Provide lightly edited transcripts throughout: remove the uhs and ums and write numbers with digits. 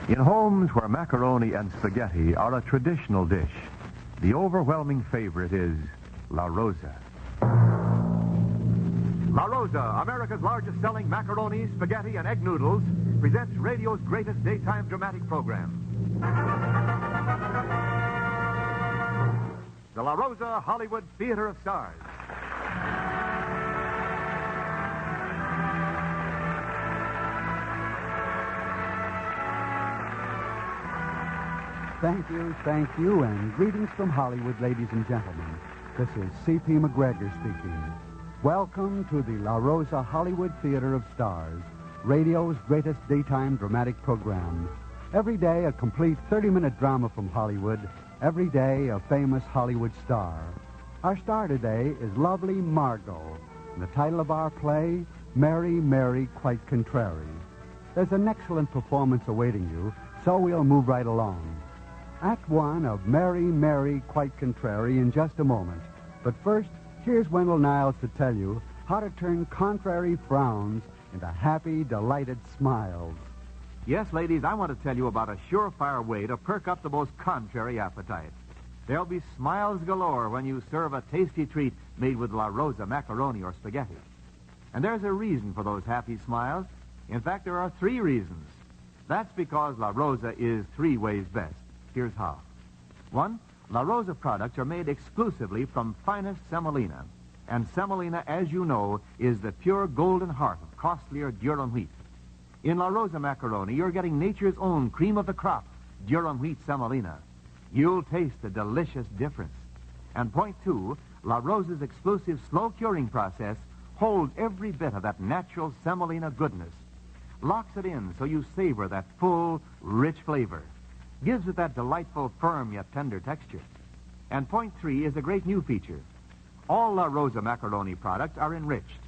In homes where macaroni and spaghetti are a traditional dish, the overwhelming favorite is La Rosa. La Rosa, America's largest selling macaroni, spaghetti, and egg noodles, presents radio's greatest daytime dramatic program. The La Rosa Hollywood Theater of Stars. Thank you, and greetings from Hollywood, ladies and gentlemen. This is C.P. McGregor speaking. Welcome to the La Rosa Hollywood Theater of Stars, radio's greatest daytime dramatic program. Every day, a complete 30-minute drama from Hollywood. Every day, a famous Hollywood star. Our star today is lovely Margot. And the title of our play, Mary, Mary, Quite Contrary. There's an excellent performance awaiting you, so we'll move right along. Act one of Mary, Mary, Quite Contrary in just a moment. But first, here's Wendell Niles to tell you how to turn contrary frowns into happy, delighted smiles. Yes, ladies, I want to tell you about a surefire way to perk up the most contrary appetite. There'll be smiles galore when you serve a tasty treat made with La Rosa macaroni or spaghetti. And there's a reason for those happy smiles. In fact, there are 3 reasons. That's because La Rosa is 3 ways best. Here's how. 1, La Rosa products are made exclusively from finest semolina. And semolina, as you know, is the pure golden heart of costlier durum wheat. In La Rosa macaroni, you're getting nature's own cream of the crop, durum wheat semolina. You'll taste the delicious difference. And point 2, La Rosa's exclusive slow curing process holds every bit of that natural semolina goodness. Locks it in so you savor that full, rich flavor. Gives it that delightful, firm yet tender texture. And point 3 is a great new feature. All La Rosa macaroni products are enriched.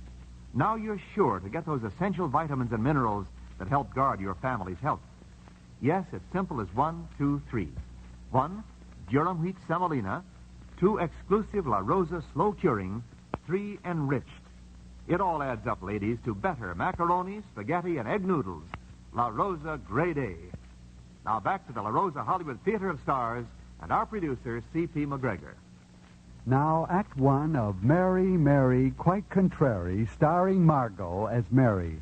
Now you're sure to get those essential vitamins and minerals that help guard your family's health. Yes, it's simple as 1, 2, 3. 1, durum wheat semolina. 2, exclusive La Rosa slow curing. 3, enriched. It all adds up, ladies, to better macaroni, spaghetti, and egg noodles. La Rosa Grade A. Now back to the La Rosa Hollywood Theater of Stars and our producer, C.P. McGregor. Now, Act one of Mary, Mary, Quite Contrary, starring Margot as Mary.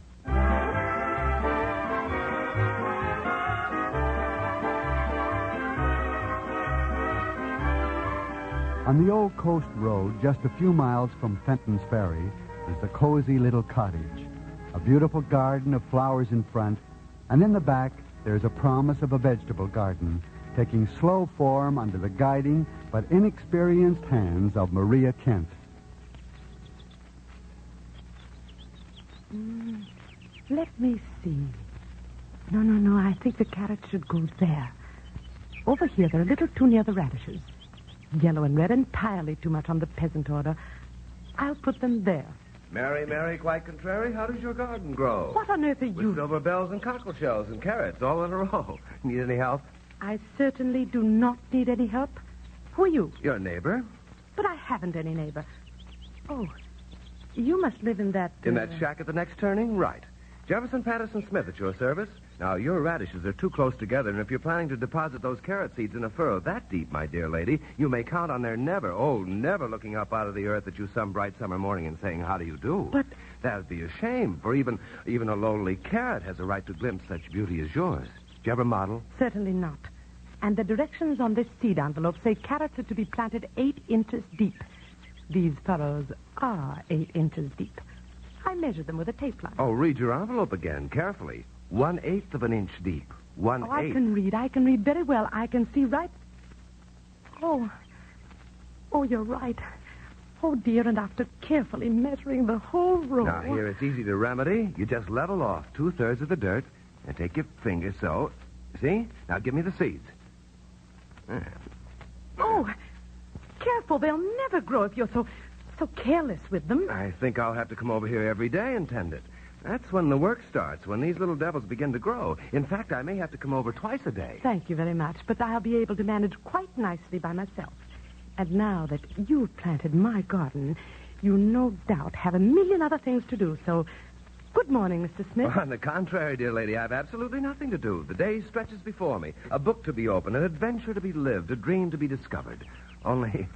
On the old coast road, just a few miles from Fenton's Ferry, is the cozy little cottage. A beautiful garden of flowers in front, and in the back, there's a promise of a vegetable garden, taking slow form under the guiding but inexperienced hands of Maria Kent. Let me see. No, I think the carrots should go there. Over here, they're a little too near the radishes. Yellow and red entirely too much on the peasant order. I'll put them there. Mary, Mary, Quite Contrary, how does your garden grow? What on earth are you... With silver bells and cockle shells and carrots all in a row. Need any help? I certainly do not need any help. Who are you? Your neighbor. But I haven't any neighbor. Oh, you must live in that... In that shack at the next turning? Right. Jefferson Patterson Smith at your service. Now, your radishes are too close together, and if you're planning to deposit those carrot seeds in a furrow that deep, my dear lady, you may count on their never looking up out of the earth at you some bright summer morning and saying, how do you do? But... That'd be a shame, for even a lowly carrot has a right to glimpse such beauty as yours. Do you have a model? Certainly not. And the directions on this seed envelope say carrots are to be planted 8 inches deep. These furrows are 8 inches deep. I measured them with a tape line. Oh, read your envelope again, carefully. 1/8 of an inch deep. 1/8. Oh, I can read very well. I can see right... Oh, you're right. Oh, dear, and after carefully measuring the whole row... Now, here, it's easy to remedy. You just level off 2/3 of the dirt and take your finger so. See? Now, give me the seeds. Oh, careful. They'll never grow if you're so careless with them. I think I'll have to come over here every day and tend it. That's when the work starts, when these little devils begin to grow. In fact, I may have to come over twice a day. Thank you very much, but I'll be able to manage quite nicely by myself. And now that you've planted my garden, you no doubt have a million other things to do, so Good morning, Mr. Smith. On the contrary, dear lady, I've absolutely nothing to do. The day stretches before me. A book to be opened, an adventure to be lived, a dream to be discovered. Only,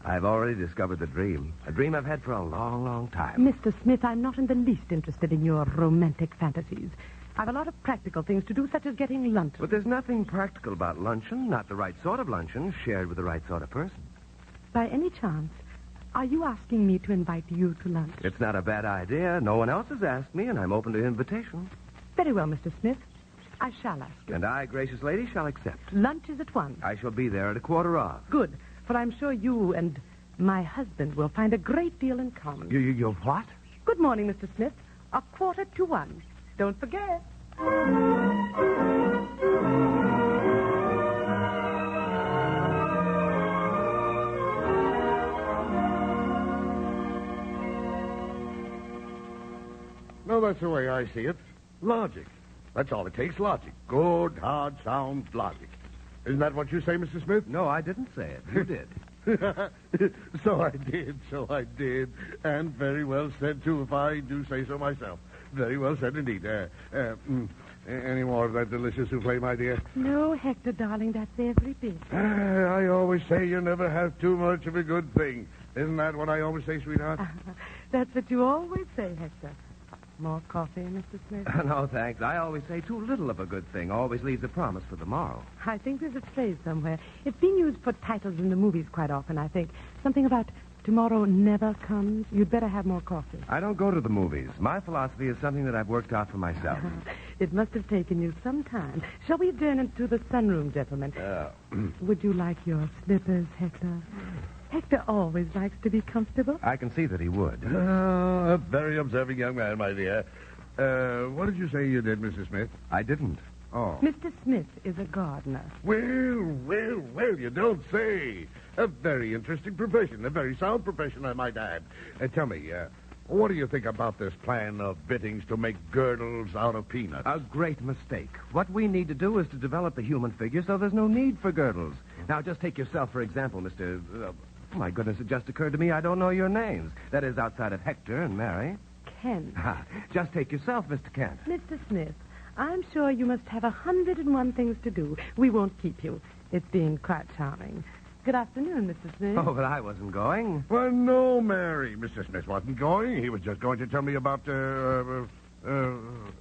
I've already discovered the dream. A dream I've had for a long, long time. Mr. Smith, I'm not in the least interested in your romantic fantasies. I've a lot of practical things to do, such as getting lunch. But there's nothing practical about luncheon, not the right sort of luncheon, shared with the right sort of person. By any chance, are you asking me to invite you to lunch? It's not a bad idea. No one else has asked me, and I'm open to invitation. Very well, Mr. Smith. I shall ask you. And I, gracious lady, shall accept. Lunch is at 1. I shall be there at 1:15. Good, for I'm sure you and my husband will find a great deal in common. You what? Good morning, Mr. Smith. 1:45. Don't forget. No, that's the way I see it. Logic. That's all it takes, logic. Good, hard, sound logic. Isn't that what you say, Mr. Smith? No, I didn't say it. You did. So I did. And very well said, too, if I do say so myself. Very well said indeed. Any more of that delicious souffle, my dear? No, Hector, darling, that's every bit. I always say you never have too much of a good thing. Isn't that what I always say, sweetheart? That's what you always say, Hector. More coffee, Mr. Smith? No, thanks. I always say too little of a good thing always leaves a promise for tomorrow. I think there's a phrase somewhere. It's been used for titles in the movies quite often, I think. Something about tomorrow never comes. You'd better have more coffee. I don't go to the movies. My philosophy is something that I've worked out for myself. It must have taken you some time. Shall we adjourn into the sunroom, gentlemen? Would you like your slippers, Hector? Hector always likes to be comfortable. I can see that he would. A very observing young man, my dear. What did you say you did, Mrs. Smith? I didn't. Oh. Mr. Smith is a gardener. Well, you don't say. A very interesting profession, a very sound profession, I might add. Tell me, what do you think about this plan of Bittings to make girdles out of peanuts? A great mistake. What we need to do is to develop the human figure so there's no need for girdles. Now, just take yourself, for example, Mr. My goodness, it just occurred to me I don't know your names. That is, outside of Hector and Mary. Kent. Just take yourself, Mr. Kent. Mr. Smith, I'm sure you must have 101 things to do. We won't keep you. It's been quite charming. Good afternoon, Mr. Smith. Oh, but I wasn't going. Well, no, Mary. Mr. Smith wasn't going. He was just going to tell me about,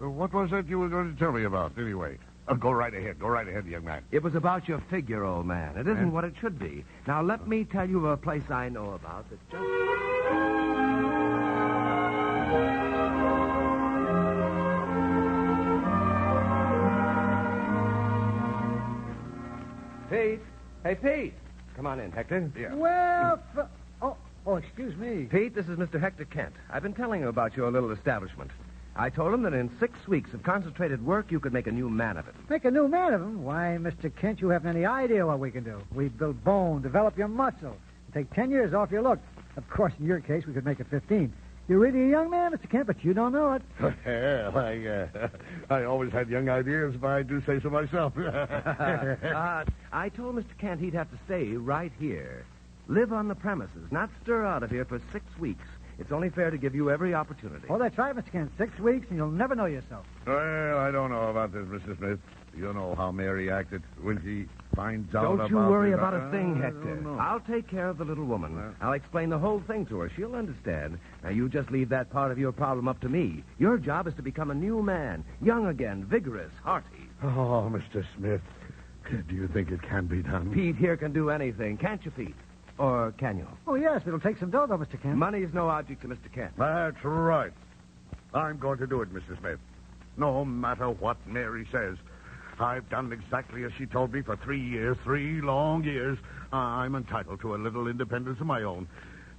what was that you were going to tell me about, anyway? Go right ahead. Go right ahead, young man. It was about your figure, old man. It isn't what it should be. Now, let me tell you of a place I know about that just... Pete. Hey, Pete. Come on in, Hector. Yeah. Well, oh, excuse me. Pete, this is Mr. Hector Kent. I've been telling him about your little establishment. I told him that in 6 weeks of concentrated work, you could make a new man of it. Make a new man of him? Why, Mr. Kent, you haven't any idea what we can do. We build bone, develop your muscle, take 10 years off your look. Of course, in your case, we could make it 15. You're really a young man, Mr. Kent, but you don't know it. Well, I always had young ideas, if I do say so myself. I told Mr. Kent he'd have to stay right here. Live on the premises, not stir out of here for 6 weeks. It's only fair to give you every opportunity. Oh, that's right, Mr. Kent. 6 weeks, and you'll never know yourself. Well, I don't know about this, Mr. Smith. You know how Mary acted when she finds out about... Don't you worry this. about a thing, I Hector. don't know. I'll take care of the little woman. I'll explain the whole thing to her. She'll understand. Now, you just leave that part of your problem up to me. Your job is to become a new man. Young again, vigorous, hearty. Oh, Mr. Smith, do you think it can be done? Pete here can do anything. Can't you, Pete? Or can you? Oh, yes, it'll take some dough, though, Mr. Kent. Money is no object to Mr. Kent. That's right. I'm going to do it, Mrs. Smith. No matter what Mary says. I've done exactly as she told me for 3 years, 3 long years. I'm entitled to a little independence of my own.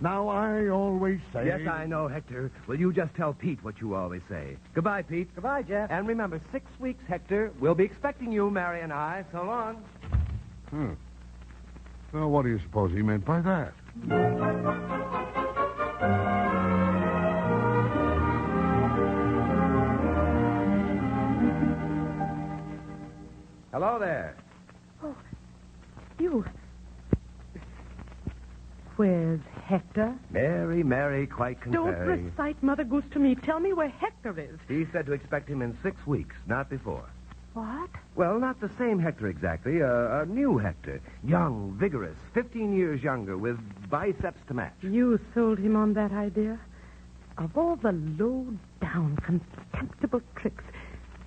Now, I always say... Yes, I know, Hector. Will you just tell Pete what you always say? Goodbye, Pete. Goodbye, Jeff. And remember, 6 weeks, Hector. We'll be expecting you, Mary and I. So long. Well, what do you suppose he meant by that? Hello there. Oh, you. Where's Hector? Mary, quite contrary. Don't recite Mother Goose to me. Tell me where Hector is. He said to expect him in 6 weeks, not before. What? Well, not the same Hector exactly. A new Hector. Young, vigorous, 15 years younger, with biceps to match. You sold him on that idea? Of all the low-down, contemptible tricks,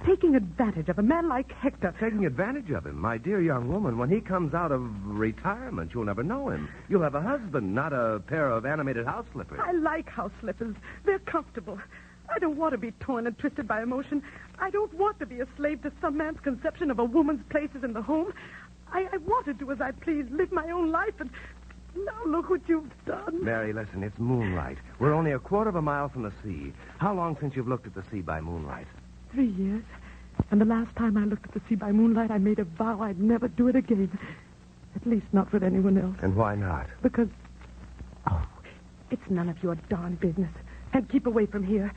taking advantage of a man like Hector. Taking advantage of him? My dear young woman, when he comes out of retirement, you'll never know him. You'll have a husband, not a pair of animated house slippers. I like house slippers. They're comfortable. I don't want to be torn and twisted by emotion. I don't want to be a slave to some man's conception of a woman's places in the home. I want to do as I please, live my own life, and now look what you've done. Mary, listen, it's moonlight. We're only a quarter of a mile from the sea. How long since you've looked at the sea by moonlight? 3 years. And the last time I looked at the sea by moonlight, I made a vow I'd never do it again. At least not with anyone else. And why not? Because, it's none of your darn business. And keep away from here.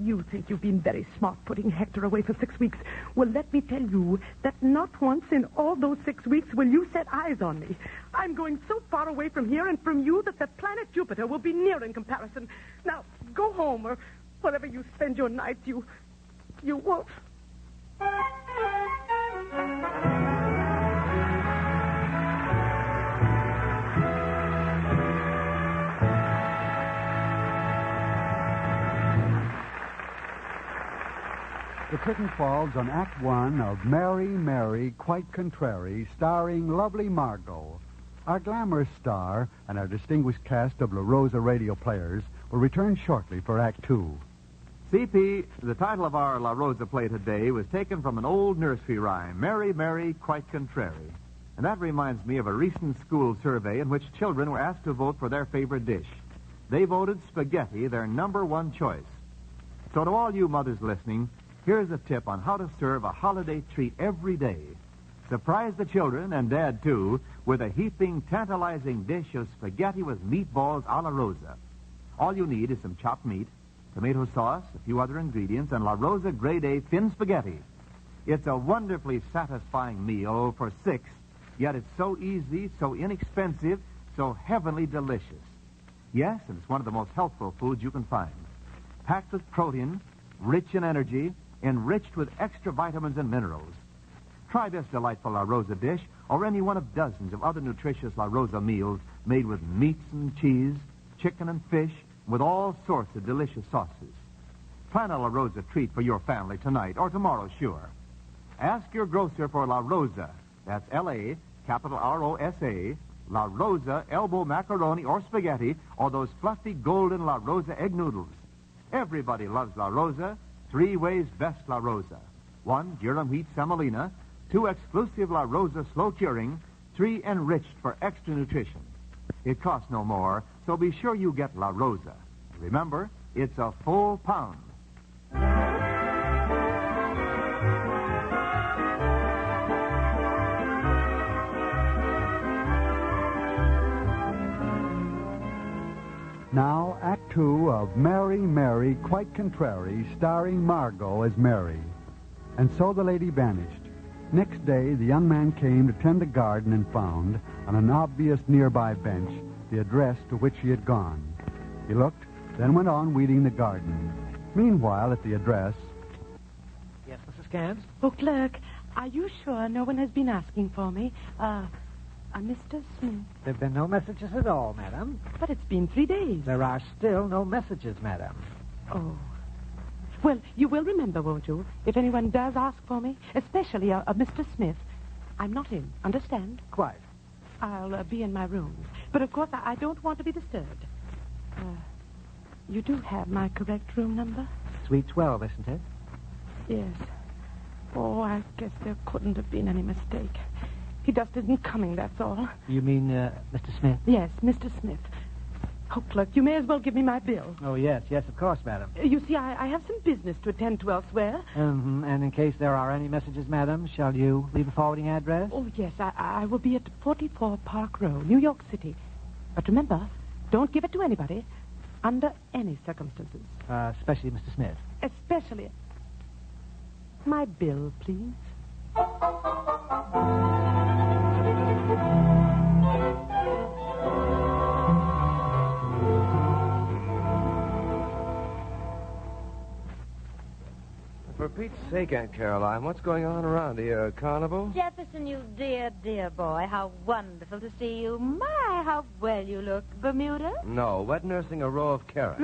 You think you've been very smart putting Hector away for 6 weeks. Well, let me tell you that not once in all those 6 weeks will you set eyes on me. I'm going so far away from here and from you that the planet Jupiter will be near in comparison. Now, go home, or wherever you spend your nights, you won't. The curtain falls on Act One of Mary, Quite Contrary, starring lovely Margot. Our glamorous star and our distinguished cast of La Rosa radio players will return shortly for Act Two. CP, the title of our La Rosa play today was taken from an old nursery rhyme, Mary, Quite Contrary. And that reminds me of a recent school survey in which children were asked to vote for their favorite dish. They voted spaghetti their number one choice. So to all you mothers listening, here's a tip on how to serve a holiday treat every day. Surprise the children, and Dad too, with a heaping, tantalizing dish of spaghetti with meatballs a la Rosa. All you need is some chopped meat, tomato sauce, a few other ingredients, and La Rosa Grade A thin spaghetti. It's a wonderfully satisfying meal for 6, yet it's so easy, so inexpensive, so heavenly delicious. Yes, and it's one of the most healthful foods you can find. Packed with protein, rich in energy, enriched with extra vitamins and minerals. Try this delightful La Rosa dish or any one of dozens of other nutritious La Rosa meals made with meats and cheese, chicken and fish, with all sorts of delicious sauces. Plan a La Rosa treat for your family tonight or tomorrow, sure. Ask your grocer for La Rosa. That's L-A, capital R-O-S-A, La Rosa elbow macaroni or spaghetti, or those fluffy golden La Rosa egg noodles. Everybody loves La Rosa. 3 ways best La Rosa. 1, Durham wheat semolina. 2, exclusive La Rosa slow curing. 3, enriched for extra nutrition. It costs no more, so be sure you get La Rosa. Remember, it's a full pound. Now, Act Two of Mary, Quite Contrary, starring Margot as Mary. And so the lady vanished. Next day, the young man came to tend the garden and found, on an obvious nearby bench, the address to which she had gone. He looked, then went on weeding the garden. Meanwhile, at the address... Yes, Mrs. Cans? Oh, clerk, are you sure no one has been asking for me? Mr. Smith. There have been no messages at all, madam. But it's been 3 days. There are still no messages, madam. Oh. Well, you will remember, won't you, if anyone does ask for me, especially a Mr. Smith. I'm not in, understand? Quite. I'll be in my room. But, of course, I don't want to be disturbed. You do have my correct room number? Suite 12, isn't it? Yes. Oh, I guess there couldn't have been any mistake. He just isn't coming, that's all. You mean Mr. Smith? Yes, Mr. Smith. Oh, clerk, you may as well give me my bill. Oh, yes, of course, madam. You see, I have some business to attend to elsewhere. And in case there are any messages, madam, shall you leave a forwarding address? Oh, yes, I will be at 44 Park Row, New York City. But remember, don't give it to anybody, under any circumstances. Especially Mr. Smith. Especially... My bill, please. Pete's sake, Aunt Caroline, what's going on around here? A carnival? Jefferson, you dear, dear boy. How wonderful to see you. My, how well you look. Bermuda? No, wet nursing a row of carrots.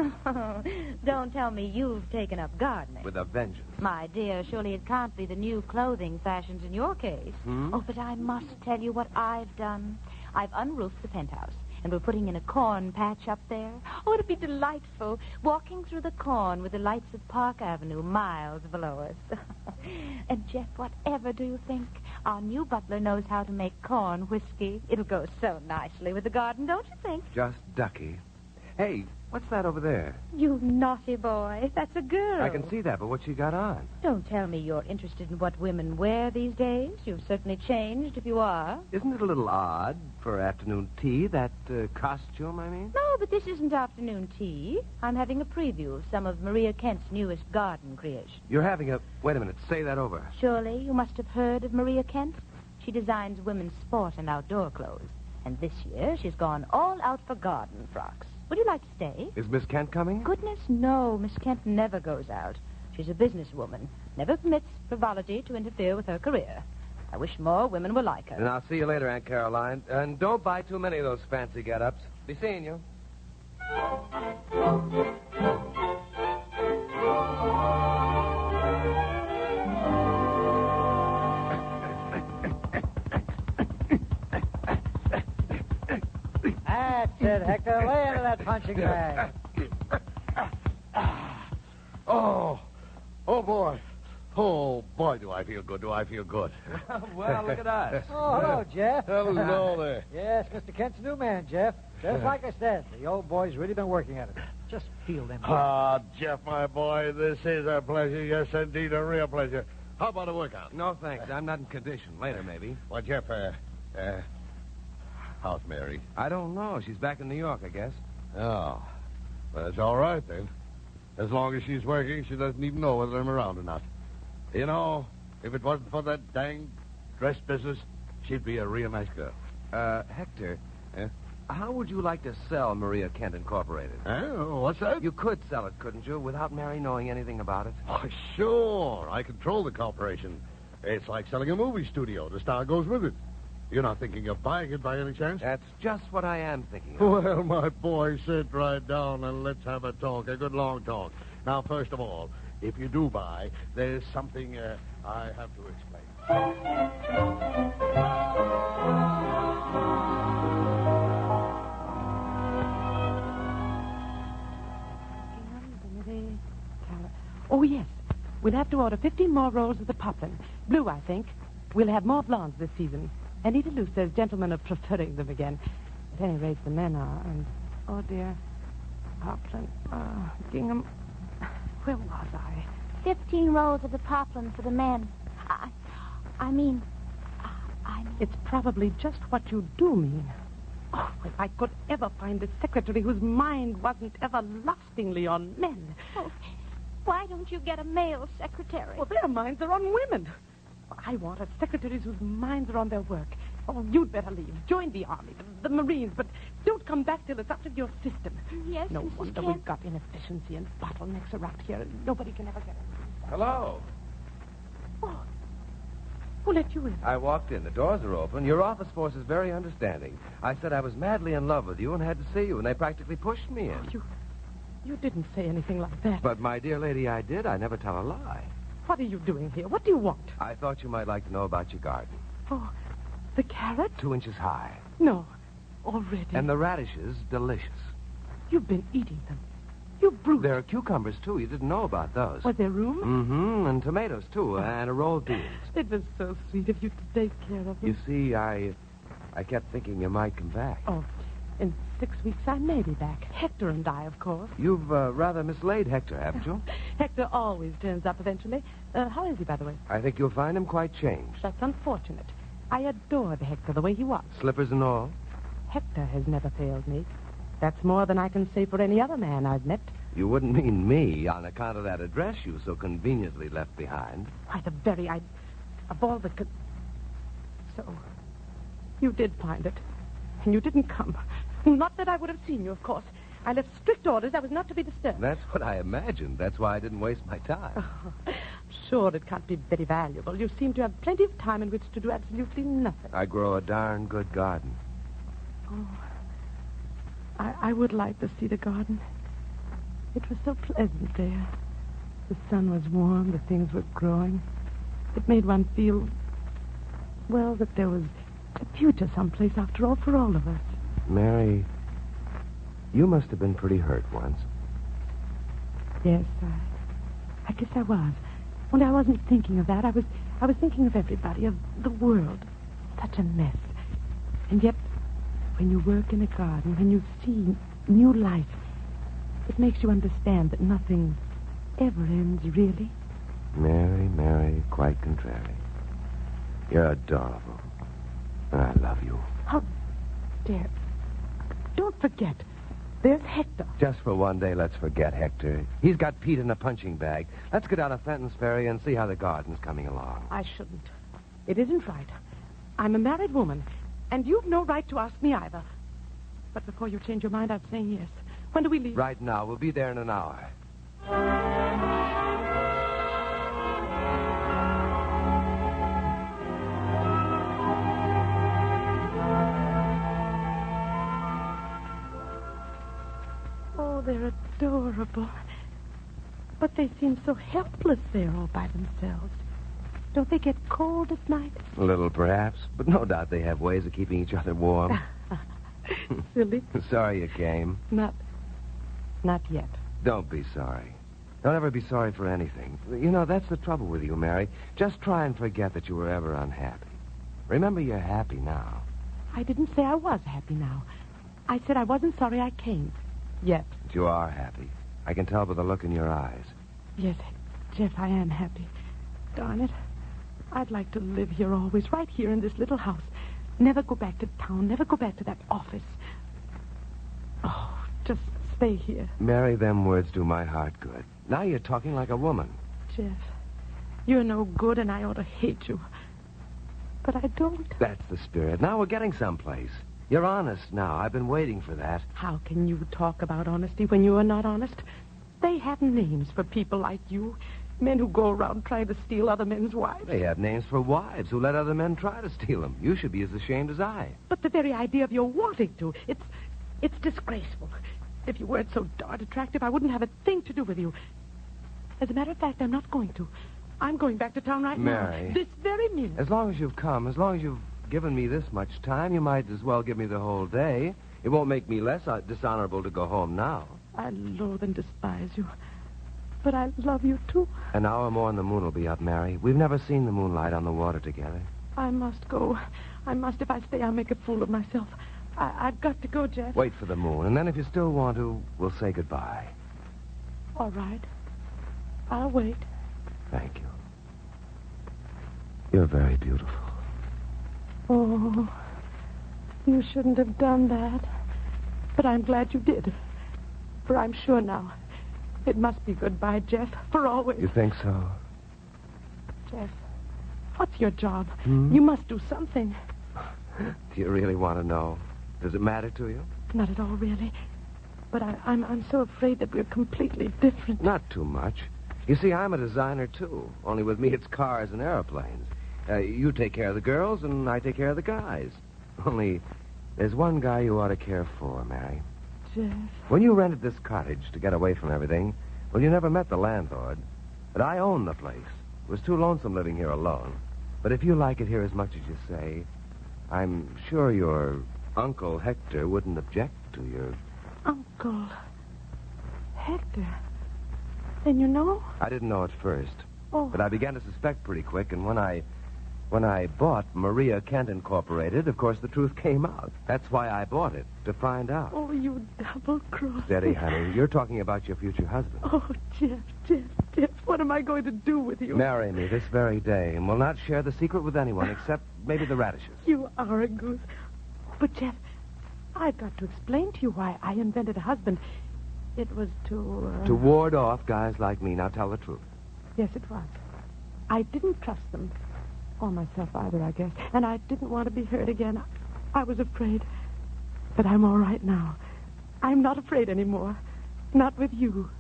Don't tell me you've taken up gardening. With a vengeance. My dear, surely it can't be the new clothing fashions in your case. Oh, but I must tell you what I've done. I've unroofed the penthouse, and we're putting in a corn patch up there. Oh, it'd be delightful, walking through the corn with the lights of Park Avenue miles below us. And, Jeff, whatever do you think? Our new butler knows how to make corn whiskey. It'll go so nicely with the garden, don't you think? Just ducky. Hey, what's that over there? You naughty boy. That's a girl. I can see that, but what's she got on? Don't tell me you're interested in what women wear these days. You've certainly changed if you are. Isn't it a little odd for afternoon tea, that costume, I mean? No, but this isn't afternoon tea. I'm having a preview of some of Maria Kent's newest garden creation. You're having a... Wait a minute, say that over. Surely you must have heard of Maria Kent. She designs women's sport and outdoor clothes. And this year she's gone all out for garden frocks. Would you like to stay? Is Miss Kent coming? Goodness, no. Miss Kent never goes out. She's a businesswoman. Never permits frivolity to interfere with her career. I wish more women were like her. And I'll see you later, Aunt Caroline. And don't buy too many of those fancy get-ups. Be seeing you. That's it, Hector. Lay into that punching bag. Oh, boy. Oh, boy, do I feel good. Well, look at us. Oh, hello, Jeff. Hello there. Yes, Mr. Kent's new man, Jeff. Just like I said, the old boy's really been working at it. Just feel them. Ah, Jeff, my boy, this is a pleasure. Yes, indeed, a real pleasure. How about a workout? No, thanks. I'm not in condition. Later, maybe. Well, Jeff, how's Mary? I don't know. She's back in New York, I guess. Oh, well, it's all right, then. As long as she's working, she doesn't even know whether I'm around or not. You know, if it wasn't for that dang dress business, she'd be a real nice girl. Hector, how would you like to sell Maria Kent Incorporated? What's that? You could sell it, couldn't you, without Mary knowing anything about it? Oh, sure. I control the corporation. It's like selling a movie studio. The star goes with it. You're not thinking of buying it by any chance? That's just what I am thinking of. Well, my boy, sit right down and let's have a talk, a good long talk. Now, first of all, if you do buy, there's something I have to explain. Oh, yes. We'll have to order 15 more rolls of the poplin. Blue, I think. We'll have more blondes this season. Anita Lou says gentlemen are preferring them again. At any rate, the men are. And, oh, dear, poplin. Gingham. Where was I? 15 rolls of the poplin for the men. I mean... It's probably just what you do mean. Oh, if I could ever find a secretary whose mind wasn't everlastingly on men. Oh, why don't you get a male secretary? Well, their minds are on women. I want a secretary whose minds are on their work. Oh, you'd better leave. Join the Army, the Marines, but don't come back till it's out of your system. Yes, No Mrs. wonder Kent. we've got inefficiency and bottlenecks around here. Nobody can ever get it. Hello. Oh, who let you in? I walked in. The doors are open. Your office force is very understanding. I said I was madly in love with you and had to see you, and they practically pushed me in. You didn't say anything like that. But, my dear lady, I did. I never tell a lie. What are you doing here? What do you want? I thought you might like to know about your garden. Oh, the carrots? 2 inches high. No. Already? And the radishes, delicious. You've been eating them. You brute. There are cucumbers, too. You didn't know about those. Was there room? Mm-hmm. And tomatoes, too. And a row of beans. It was so sweet of you to take care of them. You see, I kept thinking you might come back. Oh, in 6 weeks I may be back. Hector and I, of course. You've rather mislaid Hector, haven't you? Hector always turns up eventually. How is he, by the way? I think you'll find him quite changed. That's unfortunate. I adored Hector the way he was. Slippers and all. Hector has never failed me. That's more than I can say for any other man I've met. You wouldn't mean me on account of that address you so conveniently left behind. Why, of all the... So, you did find it. And you didn't come. Not that I would have seen you, of course. I left strict orders I was not to be disturbed. That's what I imagined. That's why I didn't waste my time. sure it can't be very valuable. You seem to have plenty of time in which to do absolutely nothing. I grow a darn good garden. Oh, I would like to see the garden. It was so pleasant there. The sun was warm, the things were growing. It made one feel, well, that there was a future someplace after all for all of us. Mary, you must have been pretty hurt once. Yes, I guess I was. Only I wasn't thinking of that. I was thinking of everybody, of the world. Such a mess. And yet, when you work in a garden, when you see new life, it makes you understand that nothing ever ends, really. Mary, quite contrary. You're adorable. And I love you. How dare... Don't forget, there's Hector. Just for one day, let's forget Hector. He's got Pete in a punching bag. Let's get out of Fenton's Ferry and see how the garden's coming along. I shouldn't. It isn't right. I'm a married woman, and you've no right to ask me either. But before you change your mind, I'm saying yes. When do we leave? Right now. We'll be there in an hour. Oh, they're adorable. But they seem so helpless there all by themselves. Don't they get cold at night? A little, perhaps. But no doubt they have ways of keeping each other warm. Silly. Sorry you came. Not yet. Don't be sorry. Don't ever be sorry for anything. You know, that's the trouble with you, Mary. Just try and forget that you were ever unhappy. Remember, you're happy now. I didn't say I was happy now. I said I wasn't sorry I came. Yet. But you are happy. I can tell by the look in your eyes. Yes, Jeff, I am happy. Darn it. I'd like to live here always, right here in this little house. Never go back to town, never go back to that office. Oh, just stay here. Mary, them words do my heart good. Now you're talking like a woman. Jeff, you're no good and I ought to hate you. But I don't. That's the spirit. Now we're getting someplace. You're honest now. I've been waiting for that. How can you talk about honesty when you are not honest? They have names for people like you. Men who go around trying to steal other men's wives. They have names for wives who let other men try to steal them. You should be as ashamed as I. But the very idea of your wanting to, it's disgraceful. If you weren't so darned attractive, I wouldn't have a thing to do with you. As a matter of fact, I'm not going to. I'm going back to town right Mary. now. This very minute. As long as you've come, as long as you've given me this much time, you might as well give me the whole day. It won't make me less dishonorable to go home now. I loathe and despise you. But I love you, too. An hour more and the moon will be up, Mary. We've never seen the moonlight on the water together. I must go. I must. If I stay, I'll make a fool of myself. I've got to go, Jeff. Wait for the moon, and then if you still want to, we'll say goodbye. All right. I'll wait. Thank you. You're very beautiful. Oh, you shouldn't have done that. But I'm glad you did. For I'm sure now. It must be goodbye, Jeff, for always. You think so? Jeff, what's your job? Hmm? You must do something. Do you really want to know? Does it matter to you? Not at all, really. But I'm so afraid that we're completely different. Not too much. You see, I'm a designer, too. Only with me, it's cars and airplanes. You take care of the girls, and I take care of the guys. Only, there's one guy you ought to care for, Mary. Jeff. When you rented this cottage to get away from everything, well, you never met the landlord. But I own the place. It was too lonesome living here alone. But if you like it here as much as you say, I'm sure your Uncle Hector wouldn't object to your... Uncle Hector? Then you know? I didn't know at first. Oh. But I began to suspect pretty quick, and when I bought Maria Kent Incorporated, of course, the truth came out. That's why I bought it, to find out. Oh, you double-crossed. Steady, honey. You're talking about your future husband. Oh, Jeff, what am I going to do with you? Marry me this very day, and we'll not share the secret with anyone except maybe the radishes. You are a goose. But, Jeff, I've got to explain to you why I invented a husband. It was to... To ward off guys like me. Now tell the truth. Yes, it was. I didn't trust them. Or myself either, I guess. And I didn't want to be hurt again. I was afraid. But I'm all right now. I'm not afraid anymore. Not with you.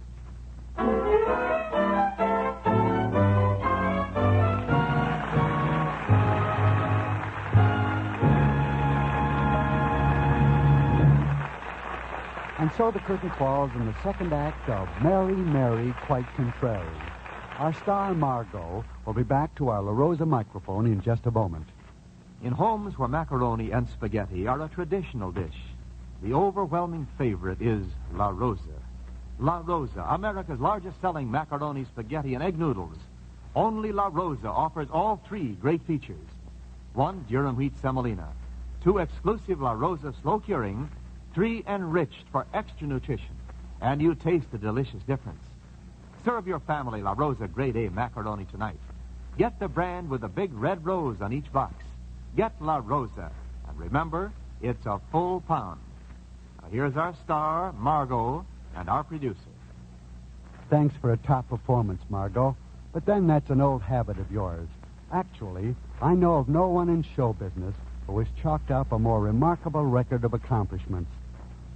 And so the curtain falls on the second act of Mary, Mary, Quite Contrary. Our star, Margot, will be back to our La Rosa microphone in just a moment. In homes where macaroni and spaghetti are a traditional dish, the overwhelming favorite is La Rosa. La Rosa, America's largest-selling macaroni, spaghetti, and egg noodles. Only La Rosa offers all three great features. 1, durum wheat semolina. 2, exclusive La Rosa slow curing. 3, enriched for extra nutrition. And you taste the delicious difference. Serve your family La Rosa Grade A macaroni tonight. Get the brand with a big red rose on each box. Get La Rosa. And remember, it's a full pound. Now, here's our star, Margot, and our producer. Thanks for a top performance, Margot. But then that's an old habit of yours. Actually, I know of no one in show business who has chalked up a more remarkable record of accomplishments.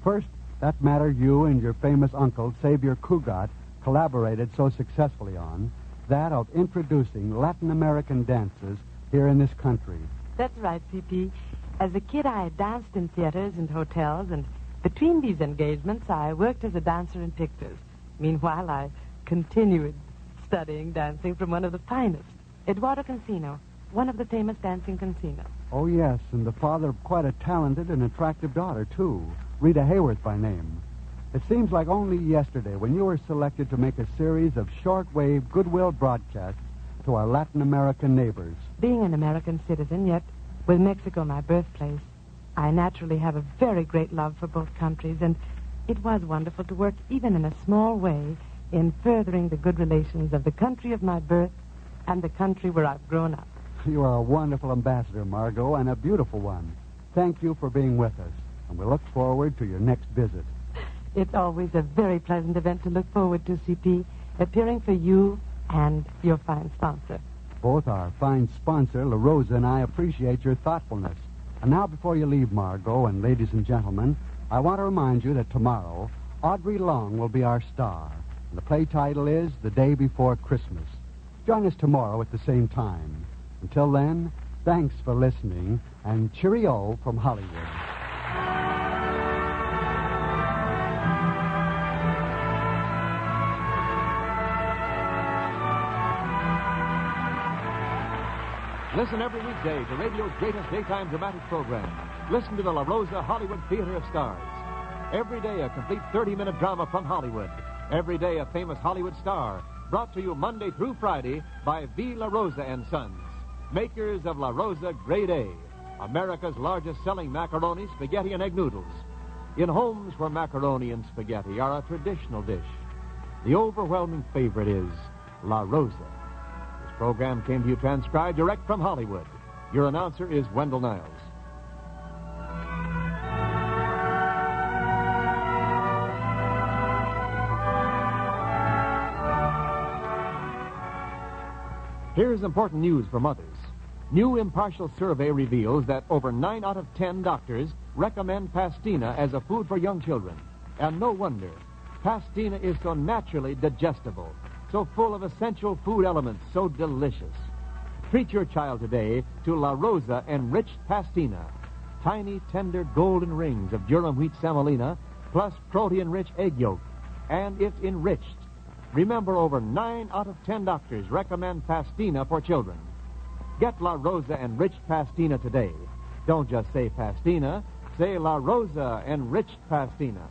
First, that matter you and your famous uncle, Xavier Cugat, collaborated so successfully on, that of introducing Latin American dances here in this country. That's right, C.P. As a kid, I danced in theaters and hotels, and between these engagements, I worked as a dancer in pictures. Meanwhile, I continued studying dancing from one of the finest, Eduardo Cancino, one of the famous dancing Cancinos. Oh, yes, and the father of quite a talented and attractive daughter, too, Rita Hayworth by name. It seems like only yesterday when you were selected to make a series of shortwave goodwill broadcasts to our Latin American neighbors. Being an American citizen, yet with Mexico my birthplace, I naturally have a very great love for both countries, and it was wonderful to work, even in a small way, in furthering the good relations of the country of my birth and the country where I've grown up. You are a wonderful ambassador, Margot, and a beautiful one. Thank you for being with us, and we look forward to your next visit. It's always a very pleasant event to look forward to, C.P., appearing for you and your fine sponsor. Both our fine sponsor, La Rosa, and I appreciate your thoughtfulness. And now, before you leave, Margot, and ladies and gentlemen, I want to remind you that tomorrow, Audrey Long will be our star. And the play title is The Day Before Christmas. Join us tomorrow at the same time. Until then, thanks for listening, and cheerio from Hollywood. Listen every weekday to radio's greatest daytime dramatic program. Listen to the La Rosa Hollywood Theater of Stars. Every day, a complete 30-minute drama from Hollywood. Every day, a famous Hollywood star. Brought to you Monday through Friday by V. La Rosa and Sons, makers of La Rosa Grade A, America's largest-selling macaroni, spaghetti, and egg noodles. In homes where macaroni and spaghetti are a traditional dish, the overwhelming favorite is La Rosa. This program came to you transcribed direct from Hollywood. Your announcer is Wendell Niles. Here's important news for mothers. New impartial survey reveals that over 9 out of 10 doctors recommend pastina as a food for young children. And no wonder. Pastina is so naturally digestible, so full of essential food elements, so delicious. Treat your child today to La Rosa enriched pastina. Tiny, tender golden rings of durum wheat semolina, plus protein-rich egg yolk. And it's enriched. Remember, over 9 out of 10 doctors recommend pastina for children. Get La Rosa enriched pastina today. Don't just say pastina, say La Rosa enriched pastina.